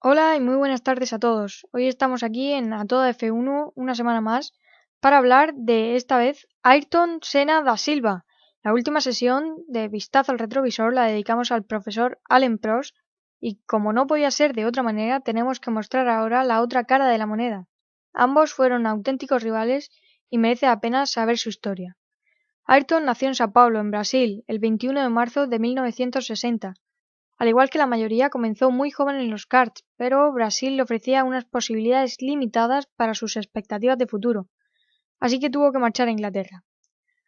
Hola y muy buenas tardes a todos. Hoy estamos aquí en A Toda F1 una semana más para hablar de esta vez Ayrton Senna da Silva. La última sesión de Vistazo al Retrovisor la dedicamos al profesor Alain Prost y como no podía ser de otra manera tenemos que mostrar ahora la otra cara de la moneda. Ambos fueron auténticos rivales y merece la pena saber su historia. Ayrton nació en Sao Paulo, en Brasil, el 21 de marzo de 1960. Al igual que la mayoría, comenzó muy joven en los karts, pero Brasil le ofrecía unas posibilidades limitadas para sus expectativas de futuro, así que tuvo que marchar a Inglaterra.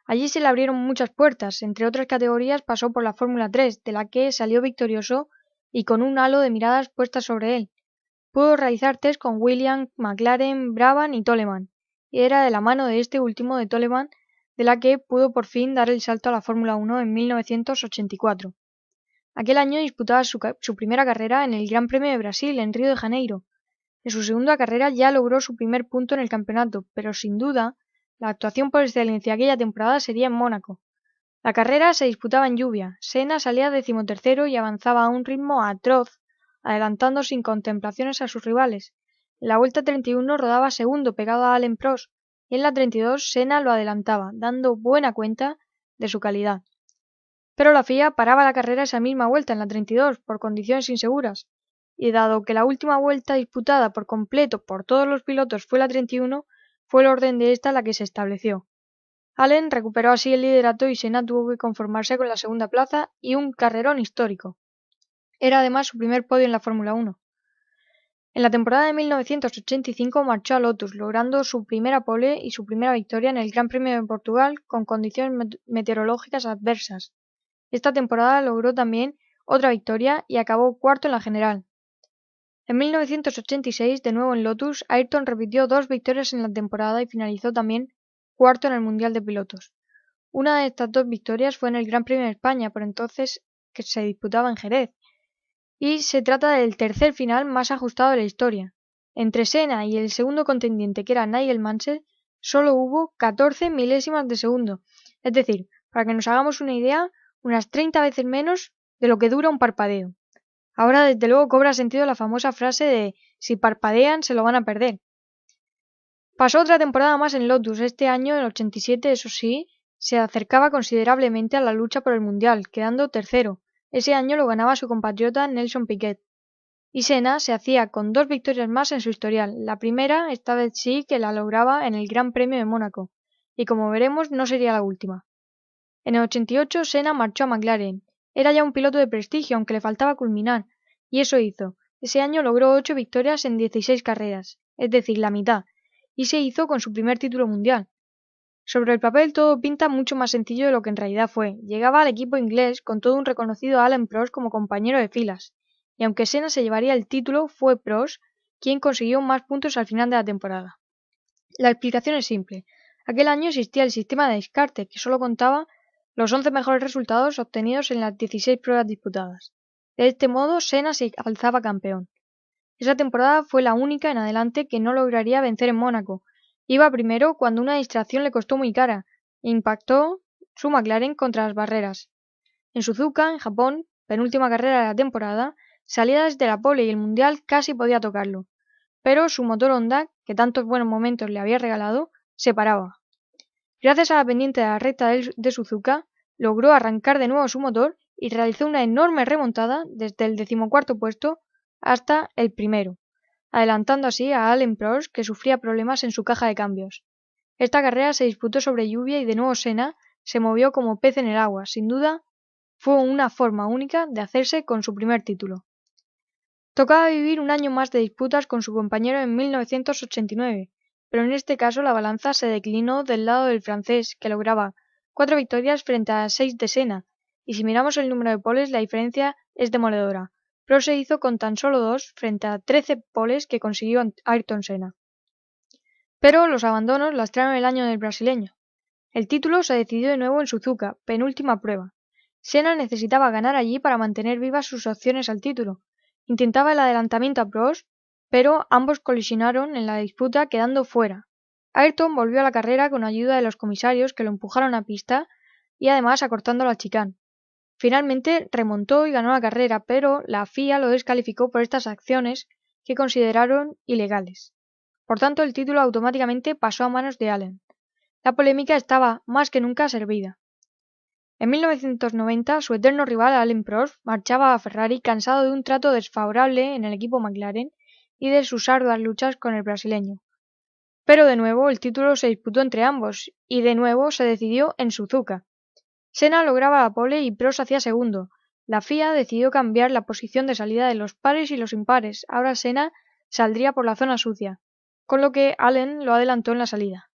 Allí se le abrieron muchas puertas, entre otras categorías pasó por la Fórmula 3, de la que salió victorioso y con un halo de miradas puestas sobre él. Pudo realizar test con Williams, McLaren, Brabham y Toleman, y era de la mano de este último de Toleman de la que pudo por fin dar el salto a la Fórmula 1 en 1984. Aquel año disputaba su primera carrera en el Gran Premio de Brasil, en Río de Janeiro. En su segunda carrera ya logró su primer punto en el campeonato, pero sin duda, la actuación por excelencia aquella temporada sería en Mónaco. La carrera se disputaba en lluvia. Senna salía decimotercero y avanzaba a un ritmo atroz, adelantando sin contemplaciones a sus rivales. En la vuelta 31 rodaba segundo pegado a Alain Prost, y en la 32 Senna lo adelantaba, dando buena cuenta de su calidad. Pero la FIA paraba la carrera esa misma vuelta, en la 32, por condiciones inseguras, y dado que la última vuelta disputada por completo por todos los pilotos fue la 31, fue el orden de esta la que se estableció. Allen recuperó así el liderato y Senna tuvo que conformarse con la segunda plaza y un carrerón histórico. Era además su primer podio en la Fórmula 1. En la temporada de 1985 marchó a Lotus, logrando su primera pole y su primera victoria en el Gran Premio de Portugal con condiciones meteorológicas adversas. Esta temporada logró también otra victoria y acabó cuarto en la general. En 1986, de nuevo en Lotus, Ayrton repitió dos victorias en la temporada y finalizó también cuarto en el Mundial de Pilotos. Una de estas dos victorias fue en el Gran Premio de España, por entonces que se disputaba en Jerez, y se trata del tercer final más ajustado de la historia. Entre Senna y el segundo contendiente, que era Nigel Mansell, solo hubo 14 milésimas de segundo, es decir, para que nos hagamos una idea, unas 30 veces menos de lo que dura un parpadeo. Ahora desde luego cobra sentido la famosa frase de si parpadean se lo van a perder. Pasó otra temporada más en Lotus, este año, el 87, eso sí, se acercaba considerablemente a la lucha por el Mundial, quedando tercero. Ese año lo ganaba su compatriota Nelson Piquet. Y Senna se hacía con dos victorias más en su historial. La primera, esta vez sí, que la lograba en el Gran Premio de Mónaco. Y como veremos, no sería la última. En el 88, Senna marchó a McLaren. Era ya un piloto de prestigio, aunque le faltaba culminar. Y eso hizo. Ese año logró 8 victorias en 16 carreras, es decir, la mitad. Y se hizo con su primer título mundial. Sobre el papel todo pinta mucho más sencillo de lo que en realidad fue. Llegaba al equipo inglés con todo un reconocido Alain Prost como compañero de filas. Y aunque Senna se llevaría el título, fue Prost quien consiguió más puntos al final de la temporada. La explicación es simple. Aquel año existía el sistema de descarte, que solo contaba los 11 mejores resultados obtenidos en las 16 pruebas disputadas. De este modo, Senna se alzaba campeón. Esa temporada fue la única en adelante que no lograría vencer en Mónaco. Iba primero cuando una distracción le costó muy cara e impactó su McLaren contra las barreras. En Suzuka, en Japón, penúltima carrera de la temporada, salía desde la pole y el mundial casi podía tocarlo. Pero su motor Honda, que tantos buenos momentos le había regalado, se paraba. Gracias a la pendiente de la recta de Suzuka, logró arrancar de nuevo su motor y realizó una enorme remontada desde el 14º puesto hasta el primero, adelantando así a Alain Prost, que sufría problemas en su caja de cambios. Esta carrera se disputó sobre lluvia y de nuevo Senna se movió como pez en el agua. Sin duda, fue una forma única de hacerse con su primer título. Tocaba vivir un año más de disputas con su compañero en 1989, pero en este caso la balanza se declinó del lado del francés, que lograba 4 victorias frente a 6 de Senna, y si miramos el número de poles la diferencia es demoledora. Prost se hizo con tan solo 2 frente a 13 poles que consiguió Ayrton Senna. Pero los abandonos lastraron el año del brasileño. El título se decidió de nuevo en Suzuka, penúltima prueba. Senna necesitaba ganar allí para mantener vivas sus opciones al título. Intentaba el adelantamiento a Prost, pero ambos colisionaron en la disputa quedando fuera. Ayrton volvió a la carrera con ayuda de los comisarios que lo empujaron a pista y además acortando la chicane. Finalmente remontó y ganó la carrera, pero la FIA lo descalificó por estas acciones que consideraron ilegales. Por tanto, el título automáticamente pasó a manos de Allen. La polémica estaba más que nunca servida. En 1990, su eterno rival Alain Prost marchaba a Ferrari cansado de un trato desfavorable en el equipo McLaren y de sus arduas luchas con el brasileño. Pero de nuevo el título se disputó entre ambos y de nuevo se decidió en Suzuka. Senna lograba la pole y Prost hacía segundo. La FIA decidió cambiar la posición de salida de los pares y los impares. Ahora Senna saldría por la zona sucia, con lo que Allen lo adelantó en la salida.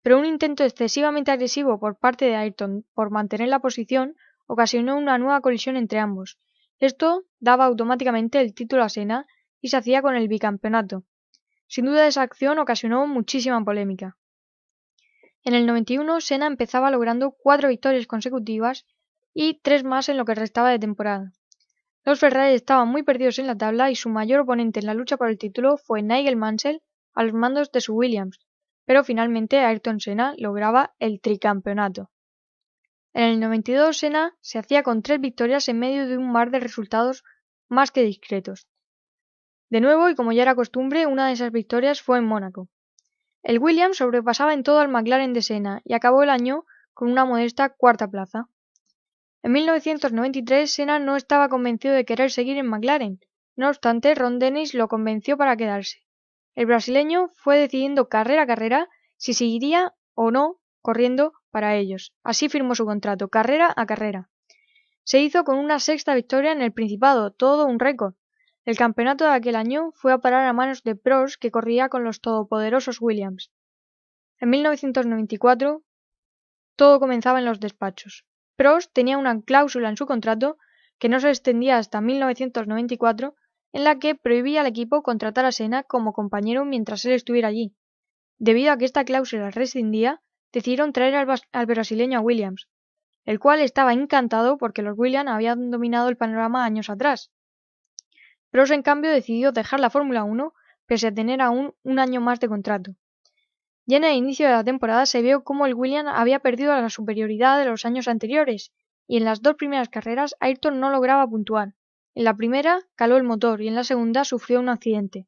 Pero un intento excesivamente agresivo por parte de Ayrton por mantener la posición ocasionó una nueva colisión entre ambos. Esto daba automáticamente el título a Senna y se hacía con el bicampeonato. Sin duda esa acción ocasionó muchísima polémica. En el 91 Senna empezaba logrando 4 victorias consecutivas y 3 más en lo que restaba de temporada. Los Ferrari estaban muy perdidos en la tabla y su mayor oponente en la lucha por el título fue Nigel Mansell a los mandos de su Williams, pero finalmente Ayrton Senna lograba el tricampeonato. En el 92 Senna se hacía con 3 victorias en medio de un mar de resultados más que discretos. De nuevo, y como ya era costumbre, una de esas victorias fue en Mónaco. El Williams sobrepasaba en todo al McLaren de Senna y acabó el año con una modesta cuarta plaza. En 1993 Senna no estaba convencido de querer seguir en McLaren, no obstante Ron Dennis lo convenció para quedarse. El brasileño fue decidiendo carrera a carrera si seguiría o no corriendo para ellos. Así firmó su contrato, carrera a carrera. Se hizo con una 6ª victoria en el Principado, todo un récord. El campeonato de aquel año fue a parar a manos de Prost, que corría con los todopoderosos Williams. En 1994 todo comenzaba en los despachos. Prost tenía una cláusula en su contrato que no se extendía hasta 1994, en la que prohibía al equipo contratar a Senna como compañero mientras él estuviera allí. Debido a que esta cláusula rescindía, decidieron traer al brasileño a Williams, el cual estaba encantado porque los Williams habían dominado el panorama años atrás. Prost, en cambio, decidió dejar la Fórmula 1 pese a tener aún un año más de contrato. Ya en el inicio de la temporada se vio cómo el Williams había perdido la superioridad de los años anteriores, y en las 2 primeras carreras Ayrton no lograba puntuar. En la primera caló el motor y en la segunda sufrió un accidente.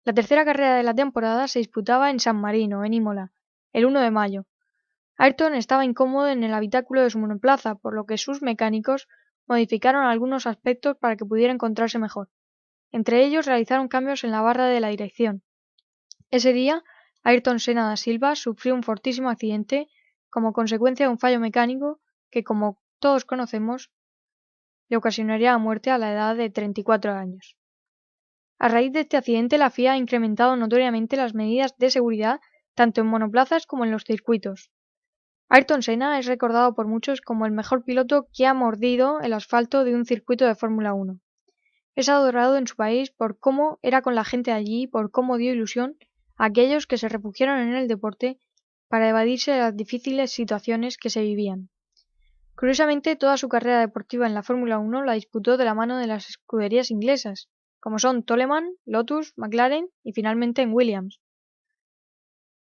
La tercera carrera de la temporada se disputaba en San Marino, en Imola, el 1 de mayo. Ayrton estaba incómodo en el habitáculo de su monoplaza, por lo que sus mecánicos modificaron algunos aspectos para que pudiera encontrarse mejor. Entre ellos realizaron cambios en la barra de la dirección. Ese día, Ayrton Senna da Silva sufrió un fortísimo accidente como consecuencia de un fallo mecánico que, como todos conocemos, le ocasionaría la muerte a la edad de 34 años. A raíz de este accidente, la FIA ha incrementado notoriamente las medidas de seguridad tanto en monoplazas como en los circuitos. Ayrton Senna es recordado por muchos como el mejor piloto que ha mordido el asfalto de un circuito de Fórmula 1. Es adorado en su país por cómo era con la gente de allí y por cómo dio ilusión a aquellos que se refugiaron en el deporte para evadirse de las difíciles situaciones que se vivían. Curiosamente, toda su carrera deportiva en la Fórmula 1 la disputó de la mano de las escuderías inglesas, como son Toleman, Lotus, McLaren y finalmente en Williams.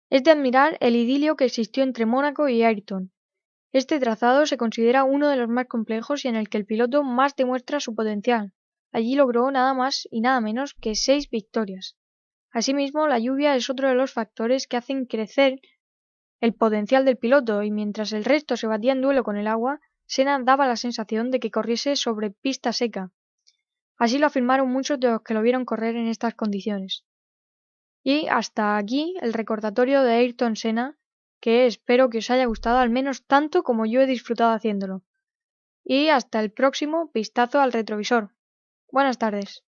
Es de admirar el idilio que existió entre Mónaco y Ayrton. Este trazado se considera uno de los más complejos y en el que el piloto más demuestra su potencial. Allí logró nada más y nada menos que 6 victorias. Asimismo, la lluvia es otro de los factores que hacen crecer el potencial del piloto, y mientras el resto se batía en duelo con el agua, Senna daba la sensación de que corriese sobre pista seca. Así lo afirmaron muchos de los que lo vieron correr en estas condiciones. Y hasta aquí el recordatorio de Ayrton Senna, que espero que os haya gustado al menos tanto como yo he disfrutado haciéndolo. Y hasta el próximo vistazo al retrovisor. Buenas tardes.